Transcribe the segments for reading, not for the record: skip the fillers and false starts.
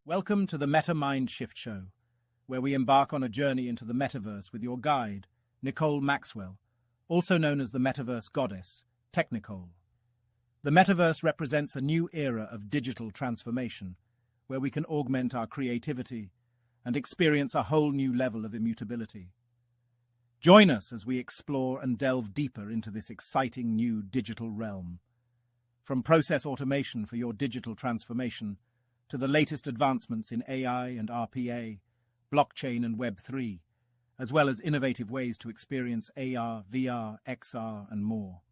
Welcome to the Meta Mind Shift Show, where we embark on a journey into the metaverse with your guide, Nicole Maxwell, also known as the Metaverse Goddess, Technicole. The metaverse represents a new era of digital transformation, where we can augment our creativity and experience a whole new level of immutability. Join us as we explore and delve deeper into this exciting new digital realm. From process automation for your digital transformation to the latest advancements in AI and RPA, blockchain and Web3, as well as innovative ways to experience AR, VR, XR, and more.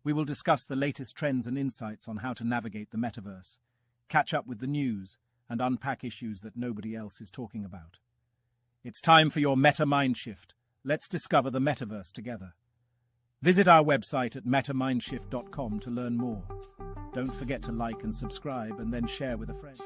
We will discuss the latest trends and insights on how to navigate the metaverse, catch up with the news, and unpack issues that nobody else is talking about. It's time for your Meta Mind Shift. Let's discover the metaverse together. Visit our website at metamindshift.com to learn more. Don't forget to like and subscribe, and then share with a friend.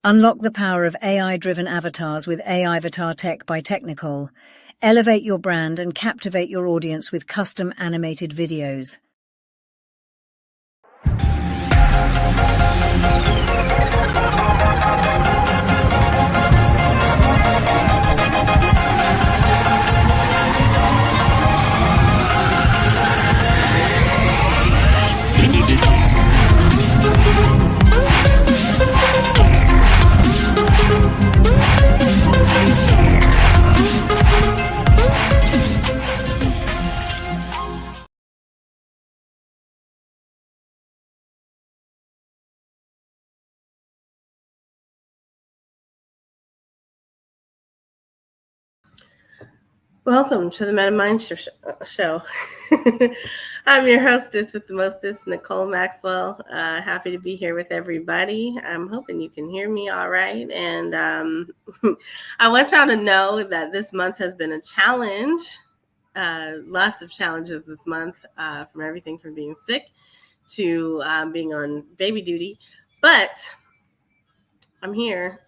Unlock the power of AI-driven avatars with AI-Avatar Tech by Technicole. Elevate your brand and captivate your audience with custom animated videos. Welcome to the Meta Mind Shift Show. I'm your hostess with the mostest, Nicole Maxwell. Happy to be here with everybody. I'm hoping you can hear me all right. And I want y'all to know that this month has been a challenge. Lots of challenges this month, from everything from being sick to being on baby duty. But I'm here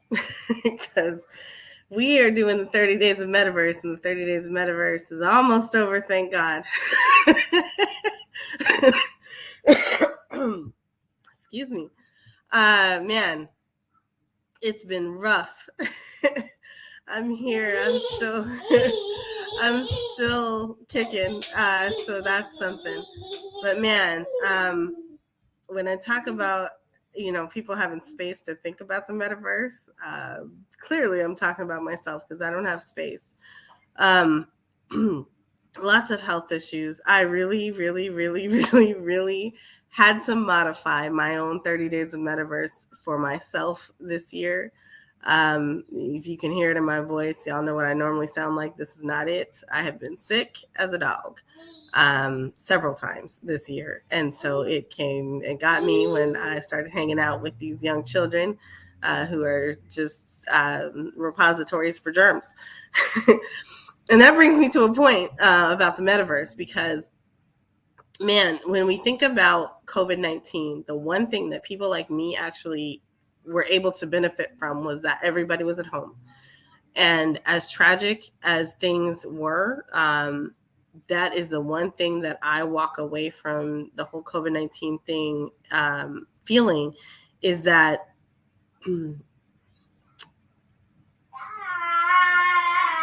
because we are doing the 30 days of Metaverse, and the 30 days of Metaverse is almost over, thank God. Excuse me. Man, it's been rough. I'm here. I'm still kicking. So that's something. But man, when I talk about, people having space to think about the metaverse, clearly I'm talking about myself because I don't have space. Lots of health issues. I really, really, really, really, really had to modify my own 30 days of metaverse for myself this year. If you can hear it in my voice, y'all know what I normally sound like. This is not it. I have been sick as a dog several times this year. And so it got me when I started hanging out with these young children who are just repositories for germs. And that brings me to a point about the metaverse, because, man, when we think about COVID-19, the one thing that people like me actually were able to benefit from was that everybody was at home. And as tragic as things were, that is the one thing that I walk away from the whole COVID-19 thing feeling, is that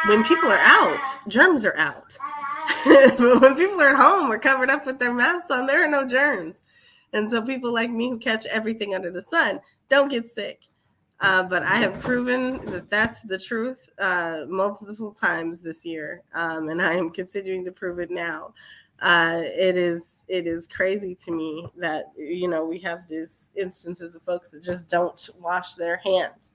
when people are out, germs are out. But when people are at home or covered up with their masks on, there are no germs. And so people like me who catch everything under the sun don't get sick. But I have proven that that's the truth multiple times this year, and I am continuing to prove it now. It is crazy to me that we have these instances of folks that just don't wash their hands,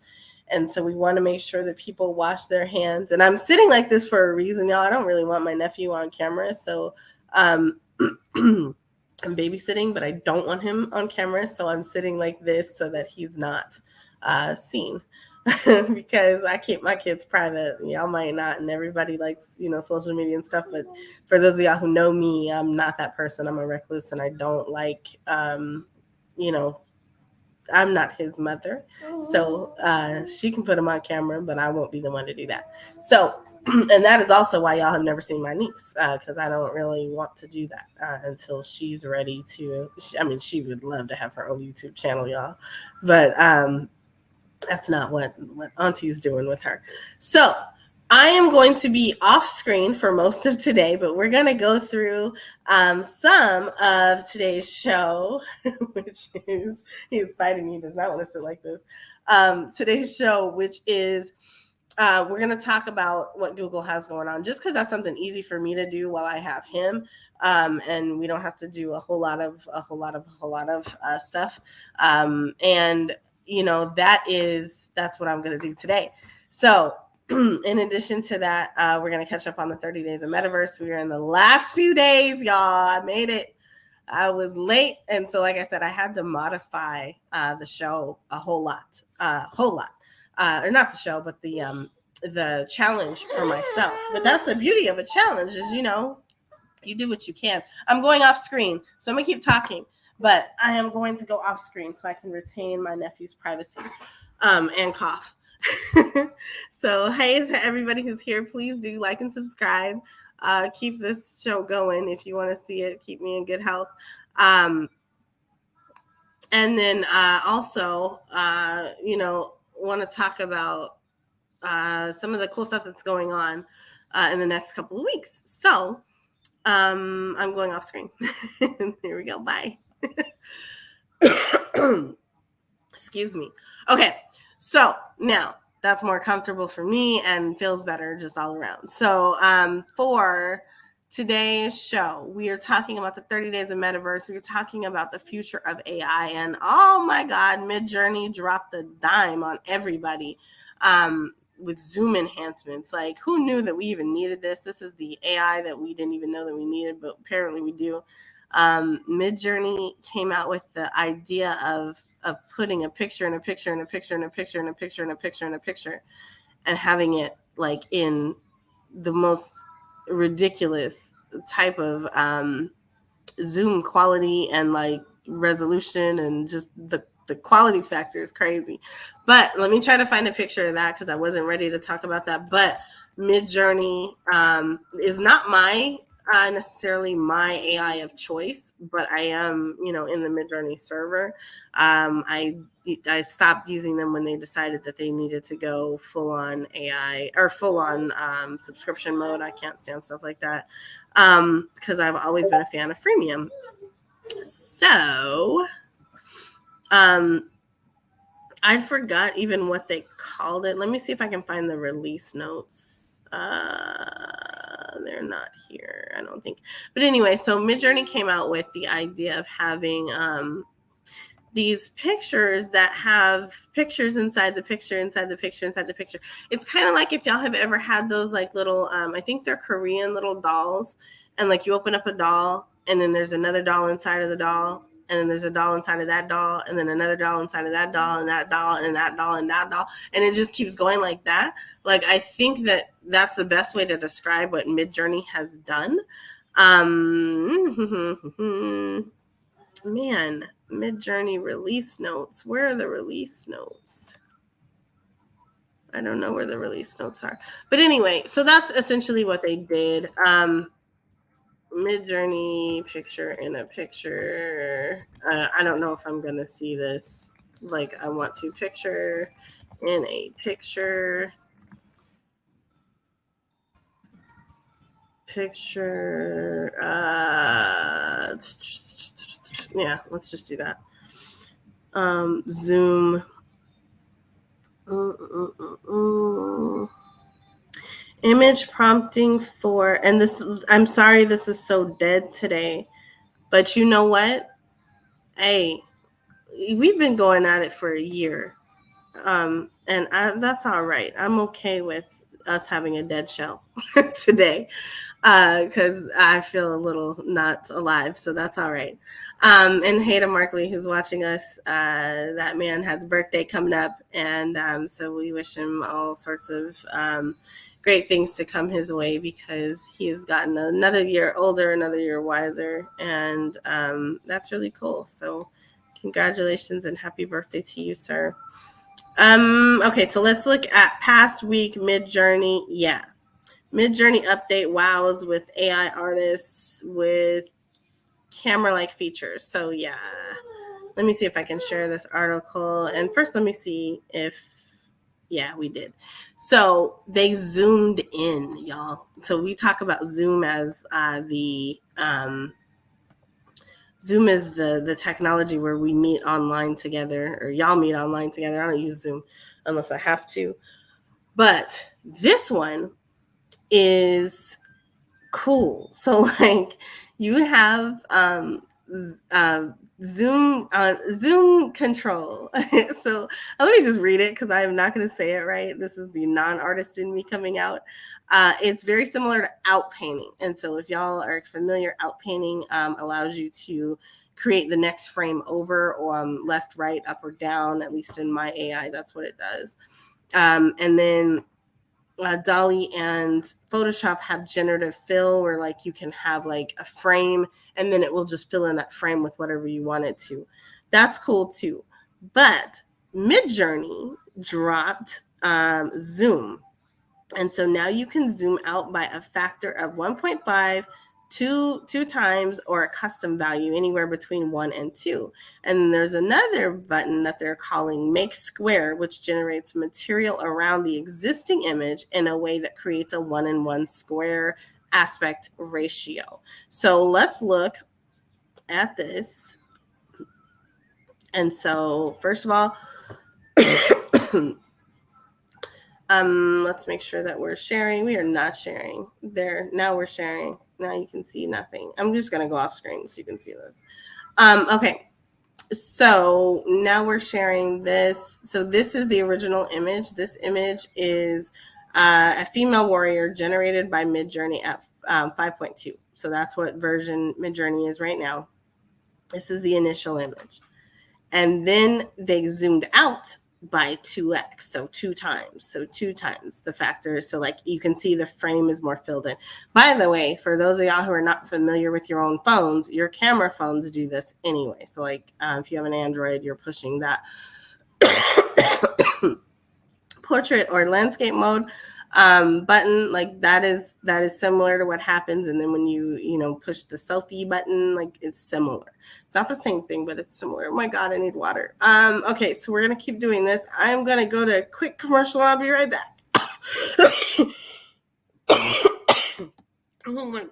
and so we want to make sure that people wash their hands. And I'm sitting like this for a reason, y'all. I don't really want my nephew on camera, so I'm babysitting, but I don't want him on camera, so I'm sitting like this so that he's not seen. Because I keep my kids private. Y'all might not, and everybody likes, social media and stuff. But for those of y'all who know me, I'm not that person. I'm a recluse, and I don't like, I'm not his mother. So she can put him on camera, but I won't be the one to do that. So, and that is also why y'all have never seen my niece, because I don't really want to do that until she's ready to. She would love to have her own YouTube channel, y'all, but that's not what Auntie's doing with her. So I am going to be off screen for most of today, but we're going to go through some of today's show, which is, he's fighting me, does not want to sit like this. Today's show, which is, we're going to talk about what Google has going on, just because that's something easy for me to do while I have him. And we don't have to do a whole lot of stuff. And that's what I'm going to do today. So in addition to that, we're going to catch up on the 30 days of Metaverse. We are in the last few days, y'all. I made it. I was late. And so, like I said, I had to modify the show a whole lot. Or not the show, but the challenge for myself. But that's the beauty of a challenge is, you do what you can. I'm going off screen, so I'm going to keep talking. But I am going to go off screen so I can retain my nephew's privacy and cough. So, hey to everybody who's here, please do like and subscribe. Keep this show going if you want to see it. Keep me in good health. And then also, want to talk about some of the cool stuff that's going on in the next couple of weeks. So I'm going off screen. Here we go. Bye. Excuse me. Okay. So now that's more comfortable for me and feels better just all around. So for today's show, we are talking about the 30 days of Metaverse. We're talking about the future of AI. And oh my God, Midjourney dropped the dime on everybody with Zoom enhancements. Like, who knew that we even needed this? This is the AI that we didn't even know that we needed, but apparently we do. Midjourney came out with the idea of putting a picture and a picture and a picture and a picture and a picture and a picture and a picture and having it like in the most ridiculous type of Zoom quality and like resolution, and just the quality factor is crazy. But let me try to find a picture of that because I wasn't ready to talk about that. But Midjourney is not necessarily my AI of choice, but I am, in the Midjourney server. I stopped using them when they decided that they needed to go full on AI or full on subscription mode. I can't stand stuff like that because I've always been a fan of freemium. So I forgot even what they called it. Let me see if I can find the release notes. They're not here, I don't think. But anyway, so Midjourney came out with the idea of having these pictures that have pictures inside the picture, inside the picture, inside the picture. It's kind of like if y'all have ever had those like little, I think they're Korean little dolls. And like you open up a doll and then there's another doll inside of the doll. And then there's a doll inside of that doll, and then another doll inside of that doll, and that doll, and that doll, and that doll. And it just keeps going like that. Like, I think that that's the best way to describe what Midjourney has done. Man, Midjourney release notes. Where are the release notes? I don't know where the release notes are. But anyway, so that's essentially what they did. Midjourney picture in a picture. I don't know if I'm going to see this. Like, I want to picture in a picture. Picture. Yeah, let's just do that. Zoom Image prompting for, and this, I'm sorry this is so dead today, but you know what? Hey, we've been going at it for a year. That's all right. I'm okay with us having a dead show today because I feel a little not alive, so that's all right. And hey to Markley, who's watching us. That man has a birthday coming up, and so we wish him all sorts of great things to come his way because he has gotten another year older, another year wiser, and that's really cool. So congratulations and happy birthday to you, sir. Okay, so let's look at past week Midjourney. Yeah. Midjourney update wows with AI artists with camera-like features. So yeah, let me see if I can share this article. And first, let me see if, yeah, we did. So they zoomed in, y'all. So we talk about Zoom as Zoom is the technology where we meet online together, or y'all meet online together. I don't use Zoom unless I have to. But this one is cool. So like you have Zoom control. So let me just read it because I'm not going to say it right. This is the non-artist in me coming out. It's very similar to outpainting. And so if y'all are familiar, outpainting allows you to create the next frame over or left, right, up, or down. At least in my AI, that's what it does. And then DALL-E and Photoshop have generative fill, where like you can have like a frame and then it will just fill in that frame with whatever you want it to. That's cool too. But Midjourney dropped Zoom. And so now you can zoom out by a factor of 1.5, two times, or a custom value anywhere between 1 and 2. And there's another button that they're calling Make Square, which generates material around the existing image in a way that creates a 1:1 square aspect ratio. So let's look at this. And so first of all, let's make sure that we're sharing. We are not sharing there. Now we're sharing. Now you can see nothing. I'm just going to go off screen so you can see this. Okay. So now we're sharing this. So this is the original image. This image is a female warrior generated by Midjourney at 5.2. So that's what version Midjourney is right now. This is the initial image. And then they zoomed out by 2x, so 2 times. So 2 times the factor. So like you can see the frame is more filled in. By the way, for those of y'all who are not familiar with your own phones, your camera phones do this anyway. So like if you have an Android, you're pushing that portrait or landscape mode button, like that is similar to what happens. And then when you push the selfie button, like it's similar. It's not the same thing, but it's similar. Oh my God, I need water. Okay, so we're gonna keep doing this. I'm gonna go to a quick commercial. I'll be right back. Oh my God.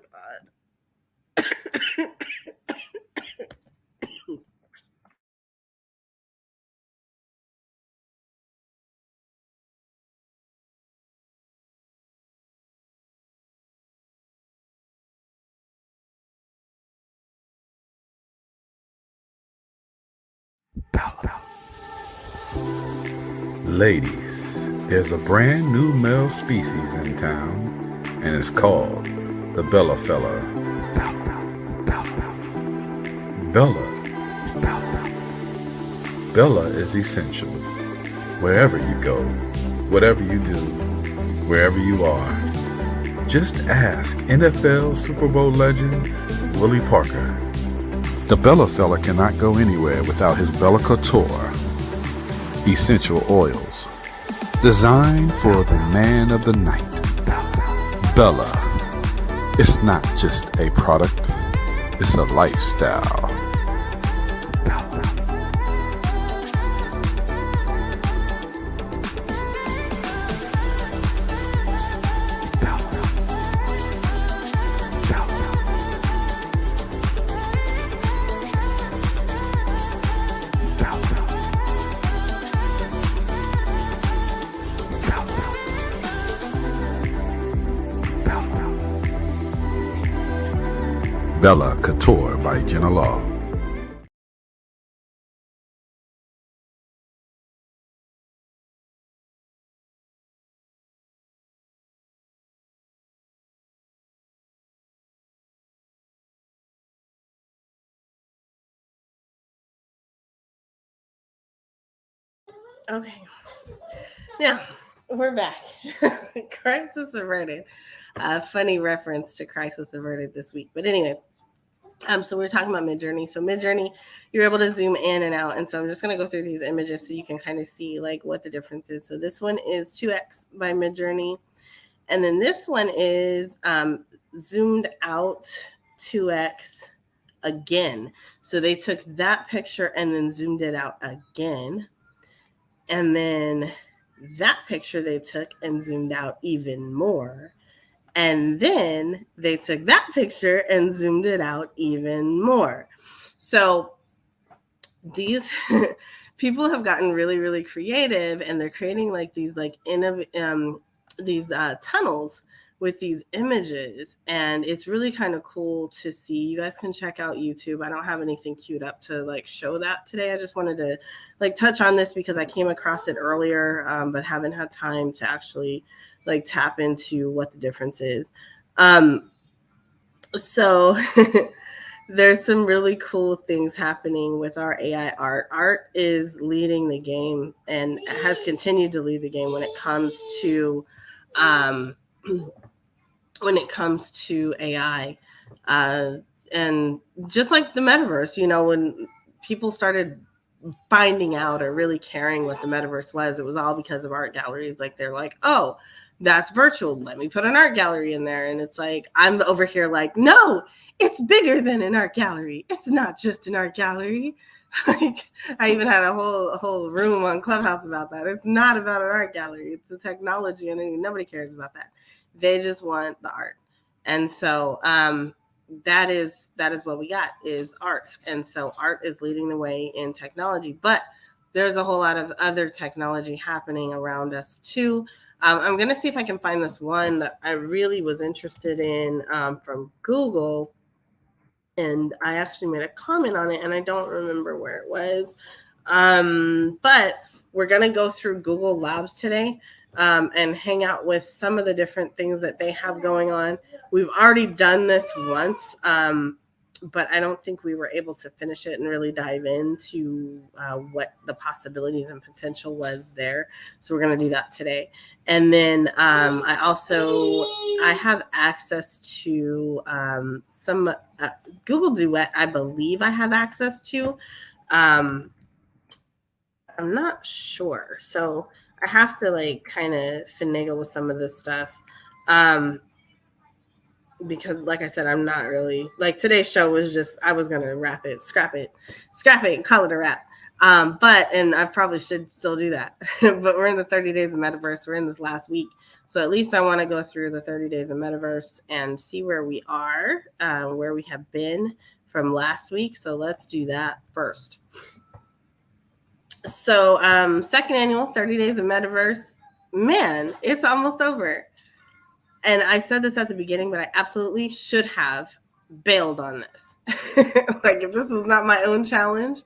Ladies, there's a brand new male species in town, and it's called the Bella fella. Bella is essential. Wherever you go, whatever you do, wherever you are, just ask NFL Super Bowl legend Willie Parker. The Bella fella cannot go anywhere without his Bella Couture essential oils, designed for the man of the night. Bella, it's not just a product, it's a lifestyle. Bella Couture by Jenna Law. Okay. Now, we're back. Crisis averted. Funny reference to Crisis Averted this week. But anyway, so we're talking about Midjourney. So Midjourney, you're able to zoom in and out. And so I'm just going to go through these images so you can kind of see like what the difference is. So this one is 2x by Midjourney. And then this one is zoomed out 2x again. So they took that picture and then zoomed it out again. And then that picture they took and zoomed out even more. And then they took that picture and zoomed it out even more. So these people have gotten really, really creative, and they're creating like these tunnels with these images, and it's really kind of cool to see. You guys can check out YouTube. I don't have anything queued up to like show that today. I just wanted to like touch on this because I came across it earlier, but haven't had time to actually like tap into what the difference is. So there's some really cool things happening with our AI art. Art is leading the game and has continued to lead the game when it comes to AI. And just like the metaverse, you know, when people started finding out or really caring what the metaverse was, it was all because of art galleries. Like they're like, oh, that's virtual. Let me put an art gallery in there. And it's like, I'm over here like, no, it's bigger than an art gallery. It's not just an art gallery. Like I even had a whole room on Clubhouse about that. It's not about an art gallery. It's the technology, and nobody cares about that. They just want the art. And so that is what we got is art. And so art is leading the way in technology, but there's a whole lot of other technology happening around us too. I'm going to see if I can find this one that I really was interested in from Google. And I actually made a comment on it, and I don't remember where it was. But we're going to go through Google Labs today and hang out with some of the different things that they have going on. We've already done this once, but I don't think we were able to finish it and really dive into what the possibilities and potential was there. So we're going to do that today. And then I have access to some Google Duet, I believe I have access to. I'm not sure. So I have to like kind of finagle with some of this stuff. Because like I said, I'm not really like today's show was just, I was going to scrap it and call it a wrap. And I probably should still do that, but we're in the 30 days of Metaverse. We're in this last week. So at least I want to go through the 30 days of Metaverse and see where we are, where we have been from last week. So let's do that first. So second annual 30 days of Metaverse, man, it's almost over. And I said this at the beginning, but I absolutely should have bailed on this. Like if this was not my own challenge,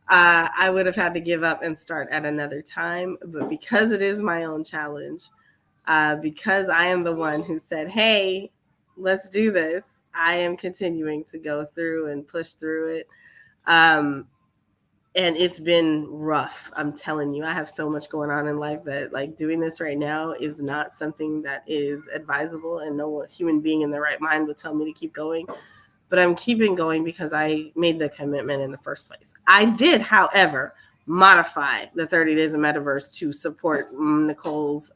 I would have had to give up and start at another time. But because it is my own challenge, because I am the one who said, hey, let's do this, I am continuing to go through and push through it. And it's been rough. I'm telling you, I have so much going on in life that like doing this right now is not something that is advisable, and no human being in their right mind would tell me to keep going. But I'm keeping going because I made the commitment in the first place. I did, however, modify the 30 days of Metaverse to support Nicole's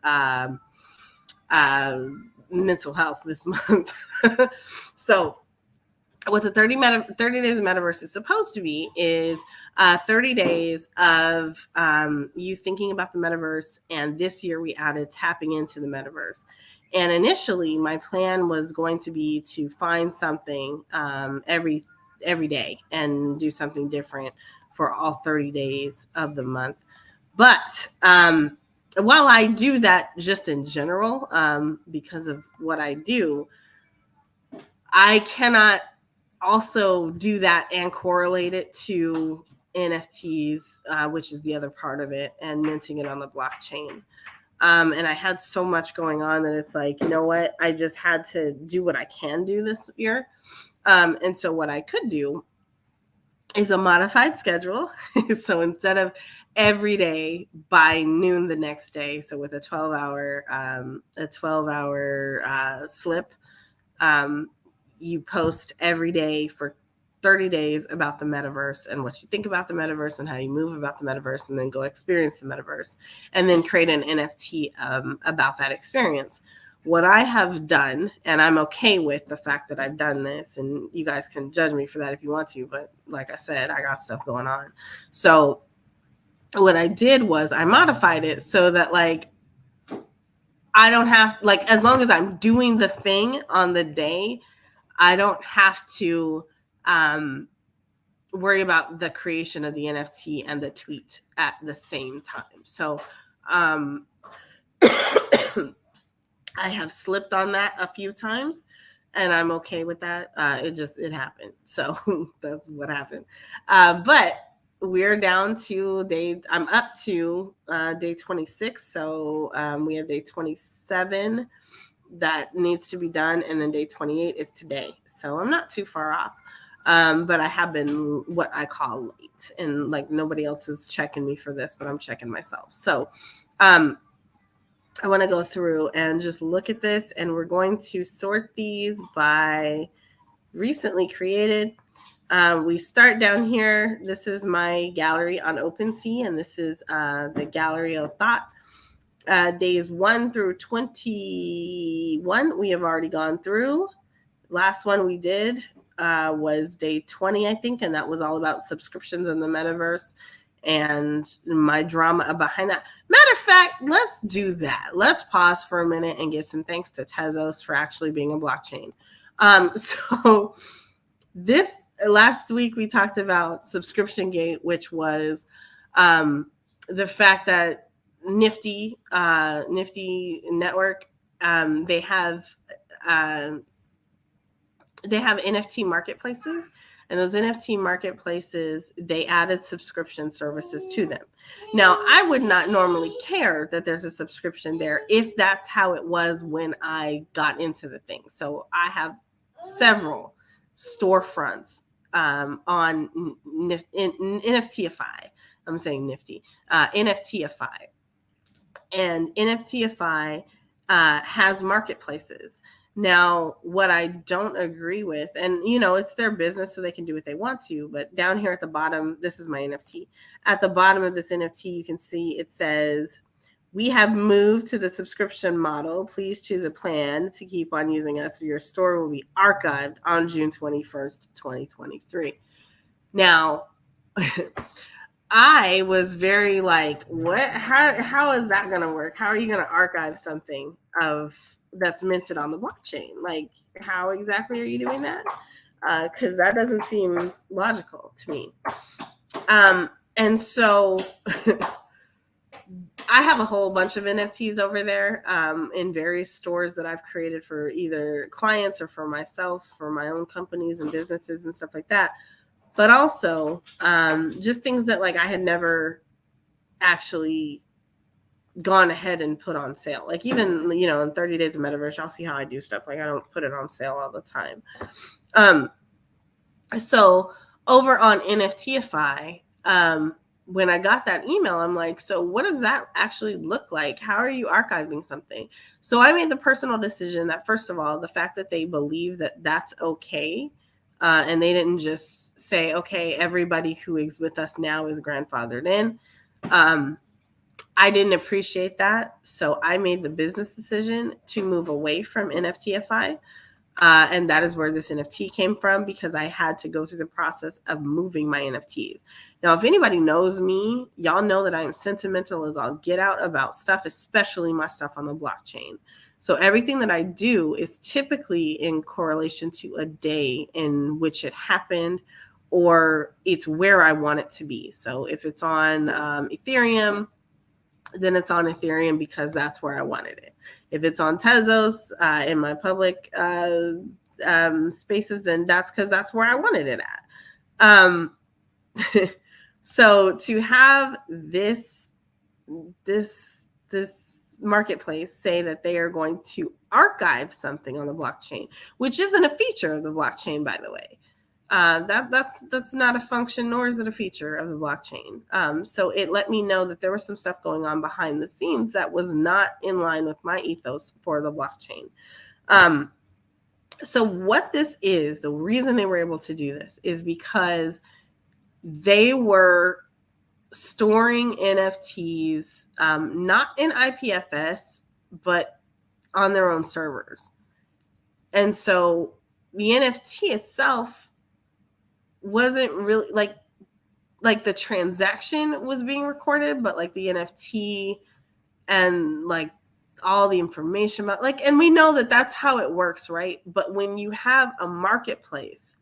mental health this month. So what the 30 days of Metaverse is supposed to be is 30 days of you thinking about the Metaverse. And this year we added tapping into the Metaverse. And initially my plan was going to be to find something every day and do something different for all 30 days of the month. But while I do that just in general, because of what I do, I cannot also do that and correlate it to NFTs, which is the other part of it, and minting it on the blockchain. And I had so much going on that it's like, you know what? I just had to do what I can do this year. And so what I could do is a modified schedule. So instead of every day by noon the next day, so with a 12-hour slip, you post every day for 30 days about the metaverse and what you think about the metaverse and how you move about the metaverse, and then go experience the metaverse, and then create an NFT about that experience. What I have done, and I'm okay with the fact that I've done this, and you guys can judge me for that if you want to, but like I said, I got stuff going on. So what I did was I modified it so that like I don't have, like, as long as I'm doing the thing on the day, I don't have to worry about the creation of the NFT and the tweet at the same time. So I have slipped on that a few times, and I'm okay with that. It happened. So that's what happened. But we're down to I'm up to day 26. So we have day 27 that needs to be done. And then day 28 is today. So I'm not too far off. But I have been what I call late, and like nobody else is checking me for this, but I'm checking myself. So I want to go through and just look at this, and we're going to sort these by recently created. We start down here. This is my gallery on OpenSea, and this is the gallery of thought. Days 1 through 21, we have already gone through. Last one we did was day 20, I think, and that was all about subscriptions in the metaverse and my drama behind that. Matter of fact, let's do that. Let's pause for a minute and give some thanks to Tezos for actually being a blockchain. So this last week we talked about Subscription Gate, which was the fact that Nifty Network, they have NFT marketplaces, and those NFT marketplaces, they added subscription services to them. Now, I would not normally care that there's a subscription there if that's how it was when I got into the thing. So I have several storefronts on NFTify. I'm saying Nifty, NFTify. And NFTify has marketplaces. Now, what I don't agree with, and you know, it's their business, so they can do what they want to, but down here at the bottom, this is my NFT. At the bottom of this NFT, you can see it says, "We have moved to the subscription model. Please choose a plan to keep on using us. Your store will be archived on June 21st, 2023. Now, I was very like, what? How is that going to work? How are you going to archive something that's minted on the blockchain? Like, how exactly are you doing that? Because that doesn't seem logical to me. And so I have a whole bunch of NFTs over there in various stores that I've created for either clients or for myself, for my own companies and businesses and stuff like that. But also just things that like I had never actually gone ahead and put on sale. Like even, you know, in 30 days of Metaverse, y'all see how I do stuff. Like I don't put it on sale all the time. So over on NFTify, when I got that email, I'm like, so what does that actually look like? How are you archiving something? So I made the personal decision that, first of all, the fact that they believe that that's okay, and they didn't just say, okay, everybody who is with us now is grandfathered in. I didn't appreciate that. So I made the business decision to move away from NFTify. And that is where this NFT came from, because I had to go through the process of moving my NFTs. Now, if anybody knows me, y'all know that I am sentimental as all get out about stuff, especially my stuff on the blockchain. So everything that I do is typically in correlation to a day in which it happened, or it's where I want it to be. So if it's on Ethereum, then it's on Ethereum because that's where I wanted it. If it's on Tezos in my public spaces, then that's because that's where I wanted it at. So to have this marketplace say that they are going to archive something on the blockchain, which isn't a feature of the blockchain, by the way. That's not a function, nor is it a feature of the blockchain. So it let me know that there was some stuff going on behind the scenes that was not in line with my ethos for the blockchain. So what this is, the reason they were able to do this is because they were storing NFTs, not in IPFS, but on their own servers. And so the NFT itself wasn't really like the transaction was being recorded, but like the NFT and like all the information about and we know that that's how it works, right? But when you have a marketplace,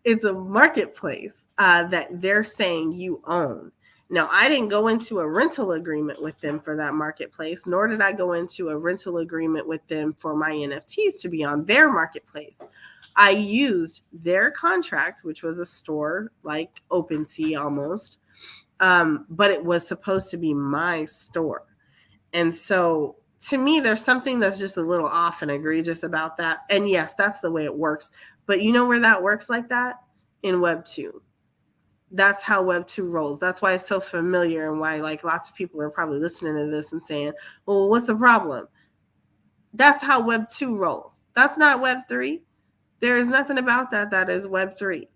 it's a marketplace that they're saying you own. Now, I didn't go into a rental agreement with them for that marketplace, nor did I go into a rental agreement with them for my NFTs to be on their marketplace. I used their contract, which was a store like OpenSea almost, but it was supposed to be my store. And so to me, there's something that's just a little off and egregious about that. And yes, that's the way it works. But you know where that works like that? In Web 2. That's how Web 2 rolls. That's why it's so familiar and why like lots of people are probably listening to this and saying, well, what's the problem? That's how Web 2 rolls. That's not Web 3. There is nothing about that that is Web 3.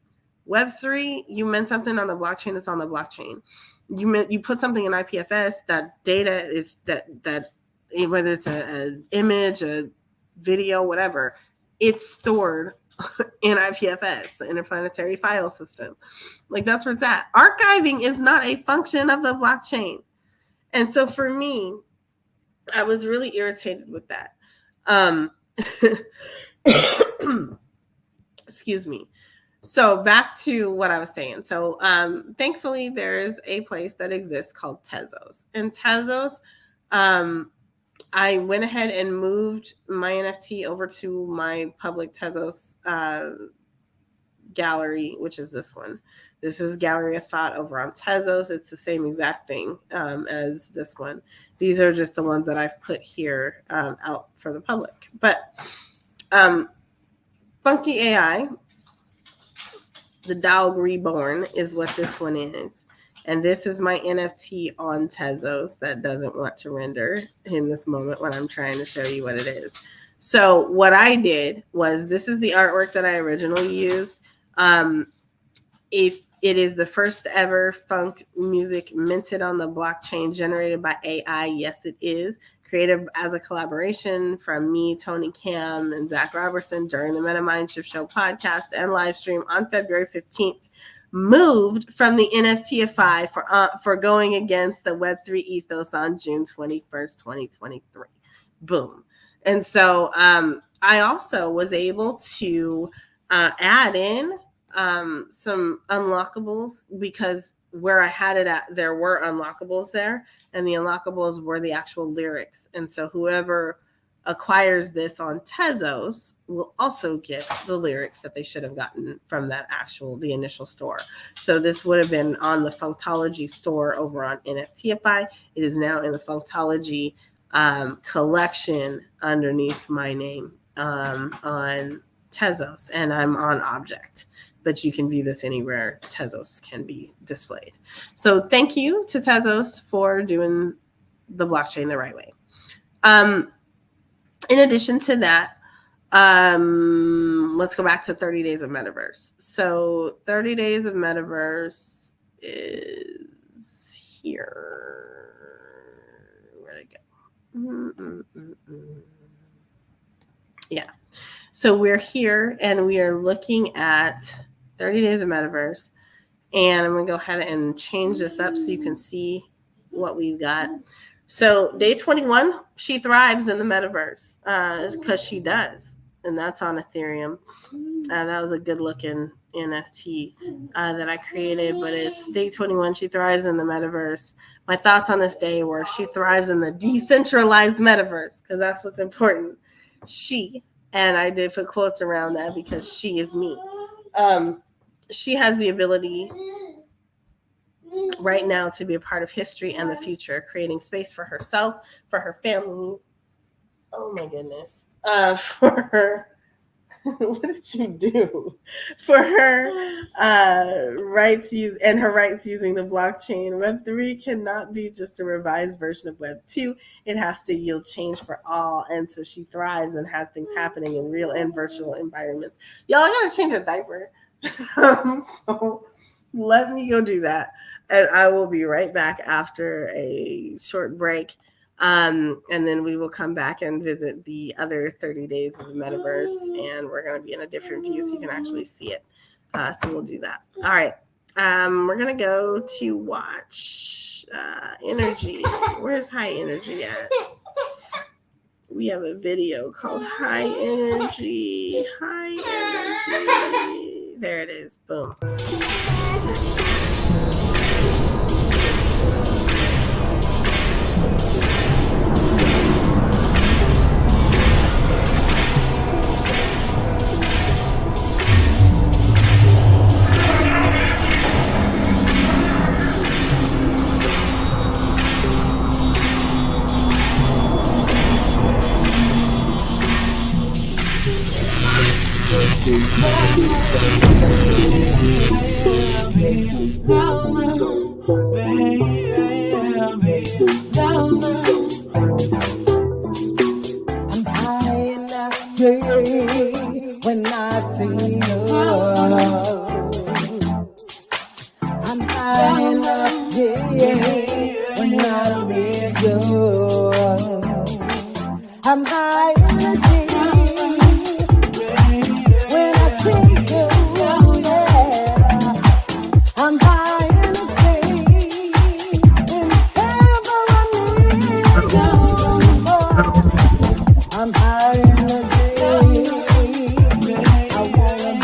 Web 3, you meant something on the blockchain, it's on the blockchain. You put something in IPFS, that data is that whether it's an image, a video, whatever, it's stored in IPFS, the Interplanetary File System. Like that's where it's at. Archiving is not a function of the blockchain. And so for me, I was really irritated with that. Excuse me. So back to what I was saying. So thankfully, there is a place that exists called Tezos. And Tezos, I went ahead and moved my NFT over to my public Tezos gallery, which is this one. This is Gallery of Thought over on Tezos. It's the same exact thing as this one. These are just the ones that I've put here out for the public. But Funky AI, the Dog Reborn is what this one is. And this is my NFT on Tezos that doesn't want to render in this moment when I'm trying to show you what it is. So what I did was, this is the artwork that I originally used. If it is the first ever funk music minted on the blockchain generated by AI. Yes, it is. Created as a collaboration from me, Tony Cam, and Zach Robertson during the MetaMindShift Show podcast and live stream on February 15th. Moved from the NFTify for going against the Web3 ethos on June 21st, 2023. Boom. And so I also was able to add in some unlockables, because where I had it at, there were unlockables there, and the unlockables were the actual lyrics. And so whoever acquires this on Tezos will also get the lyrics that they should have gotten from that the initial store. So this would have been on the Funktology store over on NFTify. It is now in the Funktology collection underneath my name on Tezos, and I'm on Object. But you can view this anywhere Tezos can be displayed. So thank you to Tezos for doing the blockchain the right way. In addition to that, let's go back to 30 Days of Metaverse. So 30 Days of Metaverse is here. Where'd it go? Yeah. So we're here and we are looking at 30 Days of Metaverse. And I'm going to go ahead and change this up so you can see what we've got. So day 21, she thrives in the metaverse because she does. And that's on Ethereum. That was a good looking NFT that I created, but it's day 21. She thrives in the metaverse. My thoughts on this day were she thrives in the decentralized metaverse, because that's what's important. She And I did put quotes around that because she is me. She has the ability right now to be a part of history and the future, creating space for herself, for her family. Oh my goodness. For her, what did you do? For her rights using the blockchain. Web3 cannot be just a revised version of Web2. It has to yield change for all. And so she thrives and has things happening in real and virtual environments. Y'all, I gotta change a diaper. So let me go do that. And I will be right back after a short break. And then we will come back and visit the other 30 days of the metaverse. And we're going to be in a different view so you can actually see it. So we'll do that. All right. We're going to go to watch Energy. Where's High Energy at? We have a video called High Energy. High Energy. There it is. Boom. When I see you, I'm high enough, when I'm with you, I'm high energy. When I see you, I'm high energy. Whenever I need you, I'm high energy. I wanna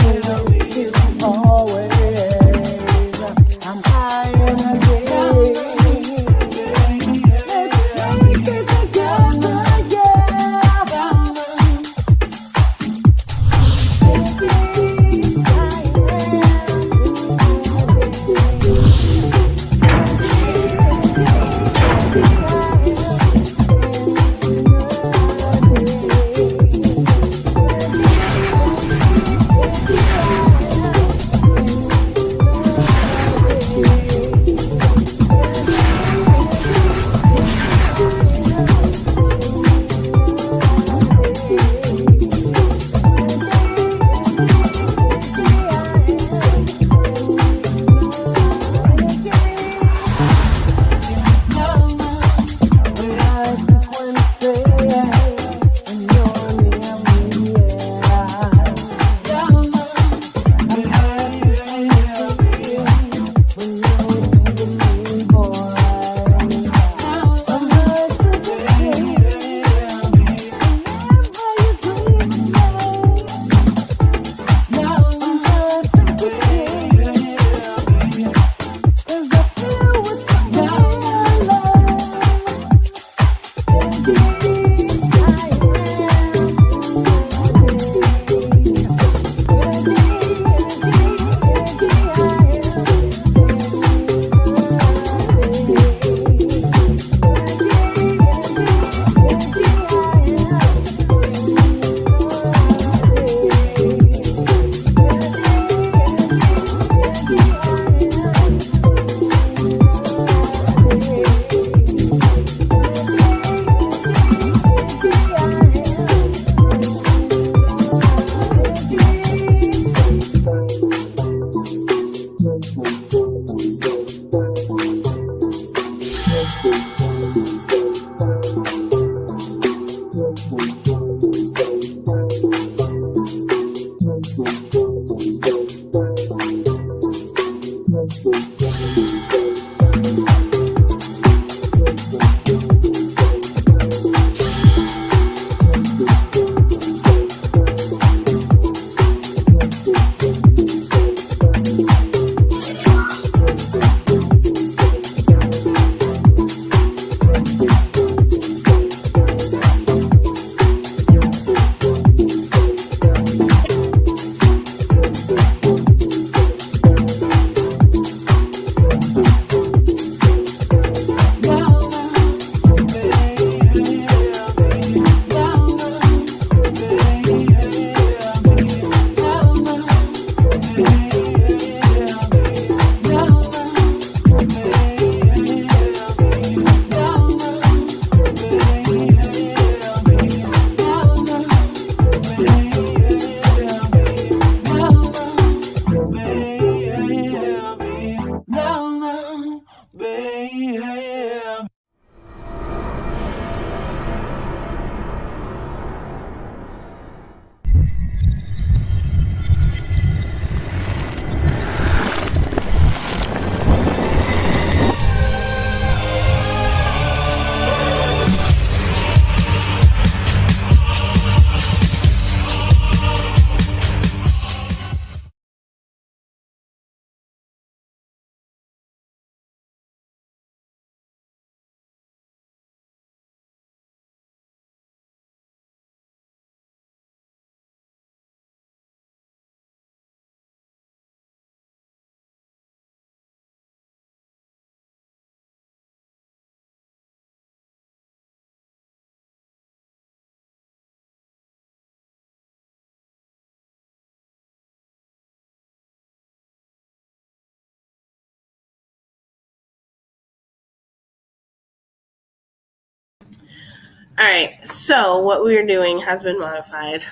All right, so what we're doing has been modified.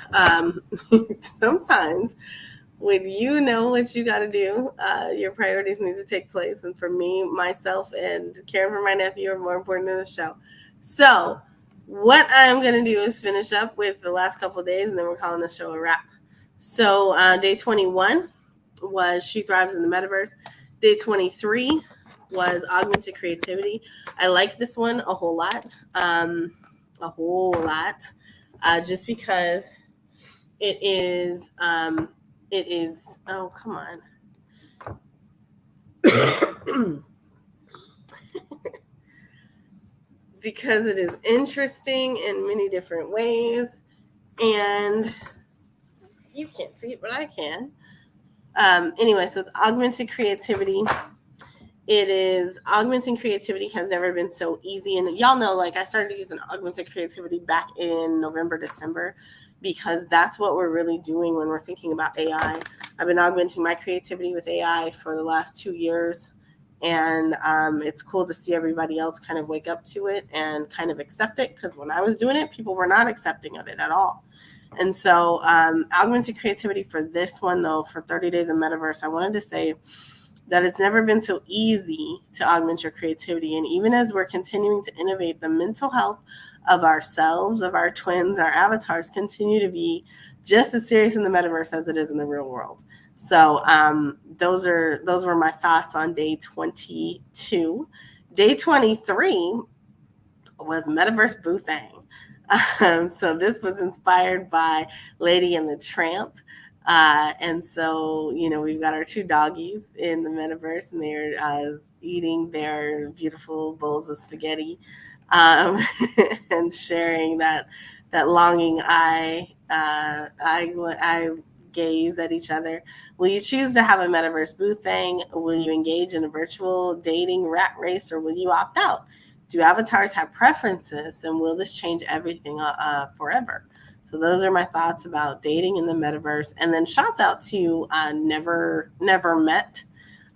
Sometimes when you know what you got to do, your priorities need to take place. And for me, myself, and caring for my nephew are more important than the show. So what I'm going to do is finish up with the last couple of days, and then we're calling the show a wrap. So day 21 was She Thrives in the Metaverse. Day 23 was Augmented Creativity. I like this one a whole lot. Just because it is oh, come on. Because it is interesting in many different ways, and you can't see it, but I can. Anyway, so it's Augmented Creativity. It is augmenting creativity has never been so easy. And y'all know, like, I started using augmented creativity back in November, December, because that's what we're really doing when we're thinking about AI. I've been augmenting my creativity with AI for the last 2 years. And it's cool to see everybody else kind of wake up to it and kind of accept it. Because when I was doing it, people were not accepting of it at all. And so augmented creativity for this one, though, for 30 Days of Metaverse, I wanted to say that it's never been so easy to augment your creativity. And even as we're continuing to innovate, the mental health of ourselves, of our twins, our avatars continue to be just as serious in the metaverse as it is in the real world. So those were my thoughts on day 22. Day 23 was Metaverse Boothang. So this was inspired by Lady and the Tramp. And so, we've got our 2 doggies in the metaverse, and they're eating their beautiful bowls of spaghetti and sharing that longing eye gaze at each other. Will you choose to have a metaverse boothang? Will you engage in a virtual dating rat race, or will you opt out? Do avatars have preferences, and will this change everything forever? So those are my thoughts about dating in the metaverse. And then shouts out to Never Met.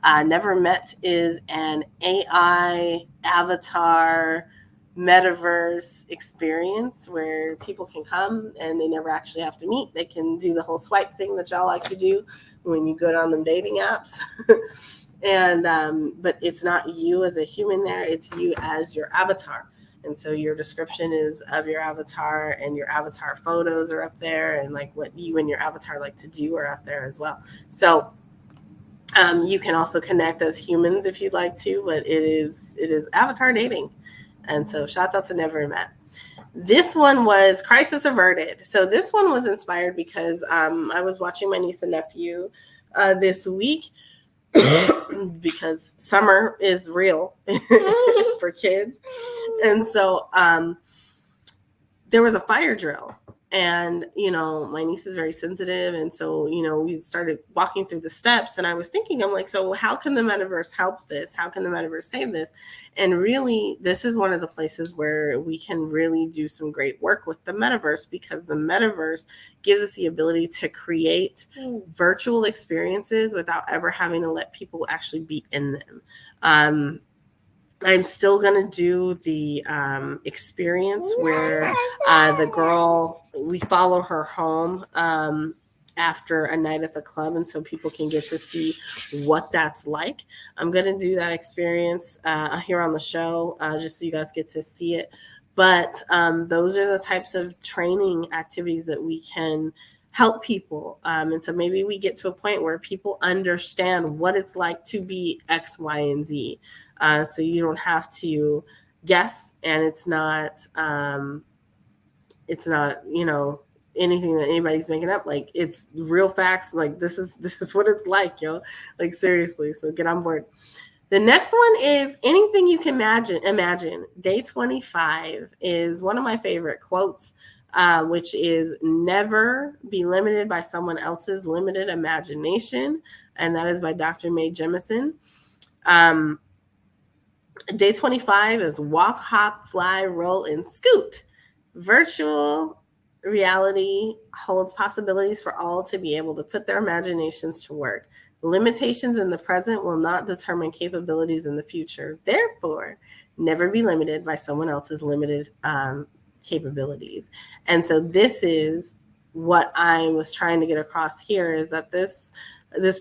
Never Met is an AI avatar metaverse experience where people can come and they never actually have to meet. They can do the whole swipe thing that y'all like to do when you go down them dating apps. And but it's not you as a human there, it's you as your avatar. And so your description is of your avatar, and your avatar photos are up there, and like what you and your avatar like to do are up there as well. So you can also connect as humans if you'd like to, but it is avatar dating. And so shouts out to Never Met. This one was Crisis Averted. So this one was inspired because I was watching my niece and nephew this week because summer is real for kids. And so there was a fire drill, and my niece is very sensitive, and so we started walking through the steps, and I was thinking, I'm like, so how can the metaverse help this? How can the metaverse save this? And really, this is one of the places where we can really do some great work with the metaverse, because the metaverse gives us the ability to create virtual experiences without ever having to let people actually be in them. I'm still going to do the experience where the girl, we follow her home after a night at the club, and so people can get to see what that's like. I'm going to do that experience here on the show just so you guys get to see it. But those are the types of training activities that we can help people. And so maybe we get to a point where people understand what it's like to be X, Y, and Z. So you don't have to guess, and it's not anything that anybody's making up. Like, it's real facts. Like, this is what it's like, yo. Like, seriously. So get on board. The next one is Anything You Can Imagine. Day 25 is one of my favorite quotes, which is never be limited by someone else's limited imagination. And that is by Dr. Mae Jemison. Day 25 is walk, hop, fly, roll, and scoot. Virtual reality holds possibilities for all to be able to put their imaginations to work. Limitations in the present will not determine capabilities in the future. Therefore, never be limited by someone else's limited capabilities. And so this is what I was trying to get across here, is that this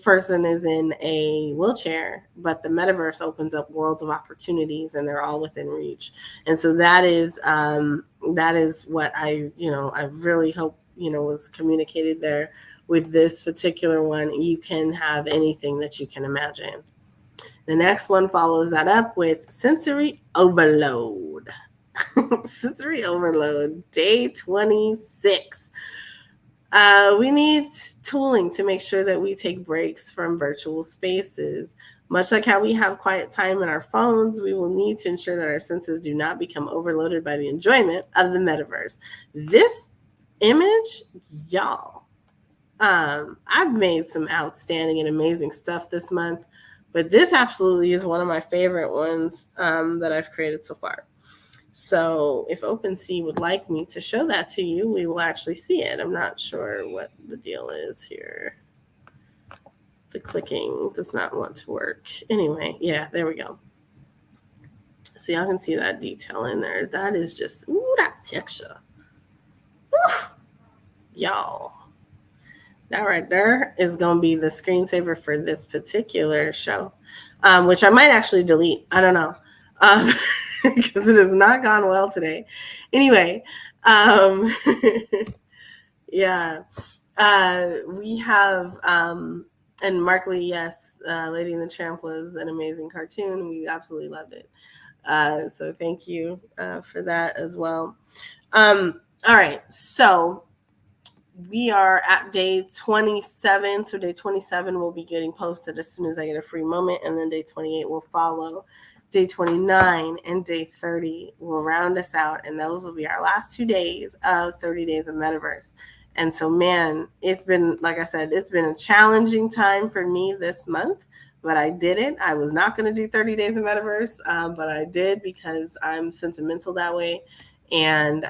person is in a wheelchair, but the metaverse opens up worlds of opportunities and they're all within reach. And so that is what I really hope, was communicated there with this particular one. You can have anything that you can imagine. The next one follows that up with sensory overload. Sensory overload, day 26. We need tooling to make sure that we take breaks from virtual spaces. Much like how we have quiet time in our phones, we will need to ensure that our senses do not become overloaded by the enjoyment of the metaverse. This image, y'all, I've made some outstanding and amazing stuff this month, but this absolutely is one of my favorite ones that I've created so far. So if OpenSea would like me to show that to you, we will actually see it. I'm not sure what the deal is here. The clicking does not want to work. Anyway, yeah, there we go. So y'all can see that detail in there. That is just, ooh, that picture. Woo! Y'all. That right there is going to be the screensaver for this particular show, which I might actually delete. I don't know. Because it has not gone well today. Anyway, yeah, we have, and Mark Lee, yes, Lady and the Tramp was an amazing cartoon. We absolutely loved it. So thank you for that as well. All right, so we are at day 27. So day 27 will be getting posted as soon as I get a free moment, and then day 28 will follow. Day 29 and day 30 will round us out, and those will be our last 2 days of 30 days of Metaverse. And so, man, it's been, like I said, it's been a challenging time for me this month, but I did it. I was not going to do 30 days of Metaverse, but I did because I'm sentimental that way, and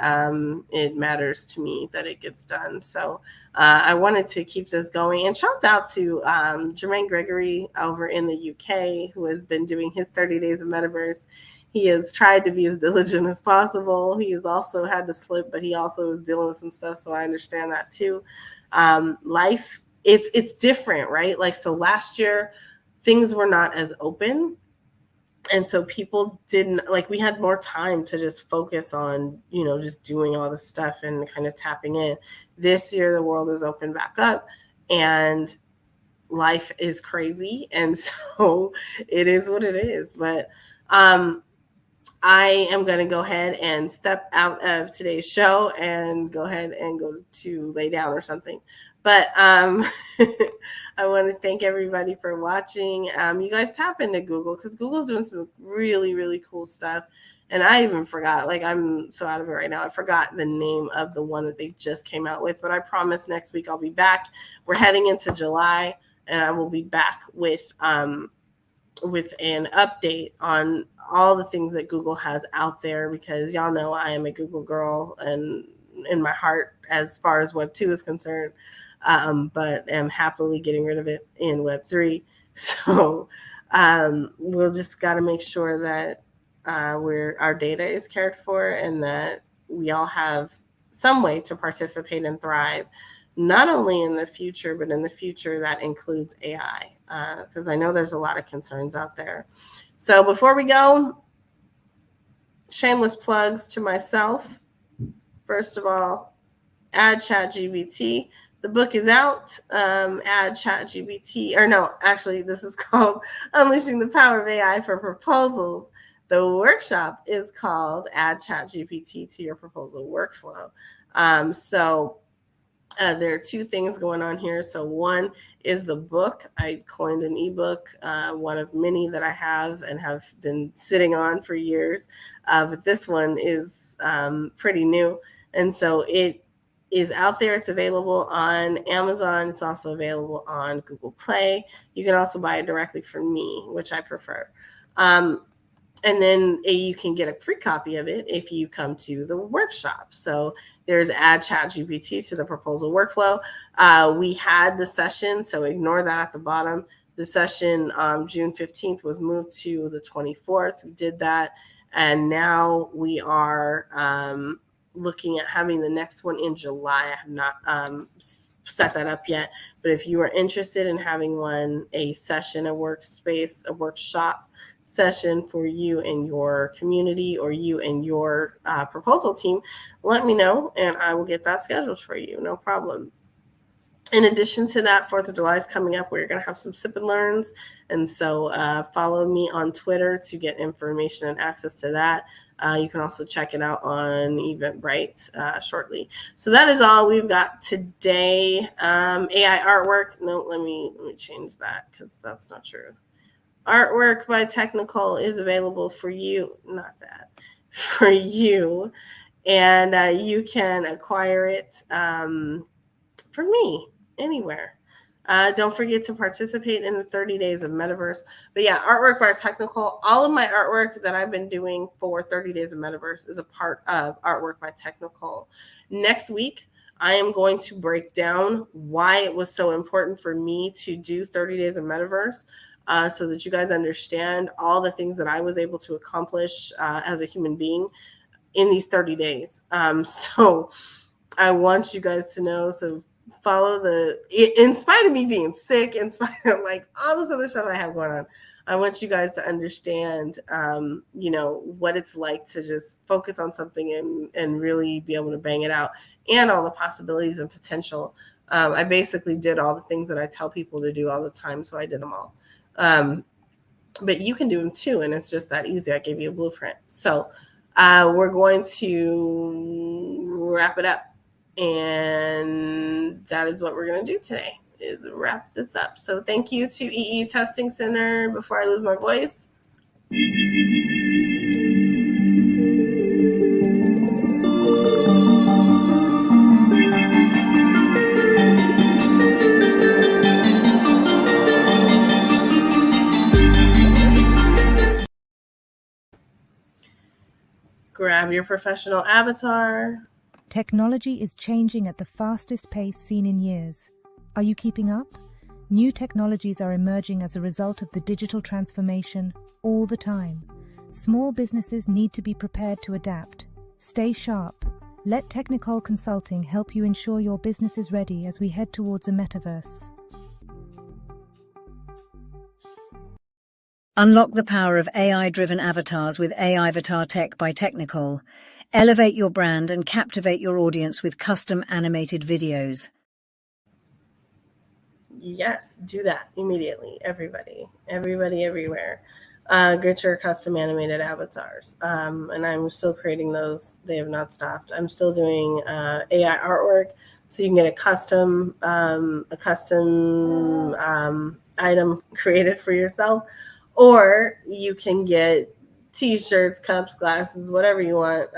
it matters to me that it gets done. So I wanted to keep this going. And shouts out to Jermaine Gregory over in the UK, who has been doing his 30 days of Metaverse. He has tried to be as diligent as possible. He has also had to slip, but he also is dealing with some stuff. So I understand that too. Life, it's different, right? Like, so last year, things were not as open. And so people didn't, like, we had more time to just focus on, just doing all the stuff and kind of tapping in. This year, the world is open back up and life is crazy. And so it is what it is. But I am going to go ahead and step out of today's show and go ahead and go to lay down or something. But I want to thank everybody for watching. You guys tap into Google, because Google's doing some really, really cool stuff. And I even forgot, like, I'm so out of it right now. I forgot the name of the one that they just came out with. But I promise next week I'll be back. We're heading into July, and I will be back with an update on all the things that Google has out there, because y'all know I am a Google girl and in my heart as far as Web 2 is concerned. But am happily getting rid of it in Web 3. So we'll just got to make sure that our data is cared for, and that we all have some way to participate and thrive, not only in the future, but in the future that includes AI, because I know there's a lot of concerns out there. So before we go, shameless plugs to myself. First of all, add ChatGPT. The book is out. Add ChatGPT, or no, actually, this is called Unleashing the Power of AI for Proposals. The workshop is called Add ChatGPT to Your Proposal Workflow. There are two things going on here. So one is the book. I coined an ebook, one of many that I have and have been sitting on for years. But this one is pretty new. And so it is out there. It's available on Amazon. It's also available on Google Play. You can also buy it directly from me, which I prefer. And then you can get a free copy of it if you come to the workshop. So there's Add ChatGPT to the Proposal Workflow. We had the session, so ignore that at the bottom. The session June 15th was moved to the 24th. We did that. And now we are looking at having the next one in July. I have not set that up yet, but if you are interested in having one, a session, a workspace, a workshop session for you and your community or you and your proposal team, let me know and I will get that scheduled for you. No problem. In addition to that, 4th of July is coming up. We're going to have some sip and learns. And so follow me on Twitter to get information and access to that. You can also check it out on Eventbrite shortly. So that is all we've got today. AI artwork. No, let me change that because that's not true. Artwork by Technical is available for you. Not that. For you. And you can acquire it for me anywhere. Don't forget to participate in the 30 days of Metaverse. But yeah, artwork by Technical. All of my artwork that I've been doing for 30 days of Metaverse is a part of Artwork by Technical. Next week, I am going to break down why it was so important for me to do 30 days of Metaverse so that you guys understand all the things that I was able to accomplish as a human being in these 30 days. So I want you guys to know, so follow in spite of me being sick, in spite of like all this other stuff I have going on, I want you guys to understand, what it's like to just focus on something and really be able to bang it out and all the possibilities and potential. I basically did all the things that I tell people to do all the time. So I did them all. But you can do them too. And it's just that easy. I gave you a blueprint. So we're going to wrap it up. And that is what we're going to do today, is wrap this up. So thank you to EE Testing Center. Before I lose my voice. Grab your professional avatar. Technology is changing at the fastest pace seen in years. Are you keeping up? New technologies are emerging as a result of the digital transformation all the time. Small businesses need to be prepared to adapt. Stay sharp. Let Technical Consulting help you ensure your business is ready as we head towards a metaverse. Unlock the power of AI-driven avatars with AI Avatar Tech by Technical. Elevate your brand and captivate your audience with custom animated videos. Yes, do that immediately. Everybody, everywhere. Get your custom animated avatars. And I'm still creating those. They have not stopped. I'm still doing AI artwork. So you can get a custom item created for yourself. Or you can get T-shirts, cups, glasses, whatever you want,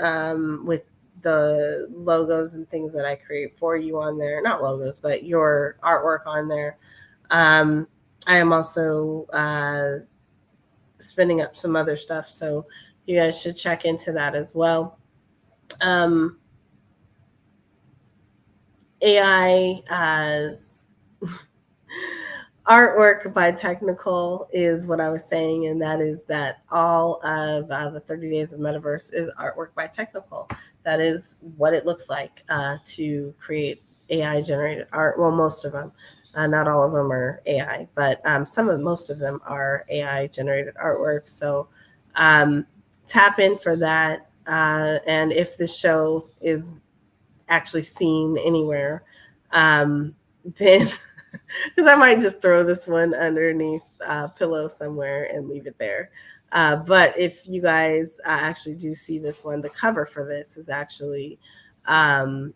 with the logos and things that I create for you on there. Not logos, but your artwork on there. I am also spinning up some other stuff, so you guys should check into that as well. AI artwork by Technical is what I was saying, and that is that all of the 30 days of Metaverse is artwork by Technical. That is what it looks like to create AI-generated art. Well, most of them. Not all of them are AI, but most of them are AI-generated artwork. So tap in for that. And if the show is actually seen anywhere, then... because I might just throw this one underneath a pillow somewhere and leave it there. But if you guys actually do see this one, the cover for this is actually on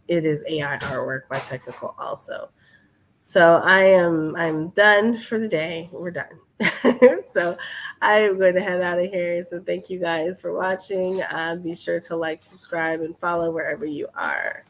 it is AI artwork by Technical also. So I'm done for the day. We're done. So I'm going to head out of here. So thank you guys for watching. Be sure to like, subscribe, and follow wherever you are.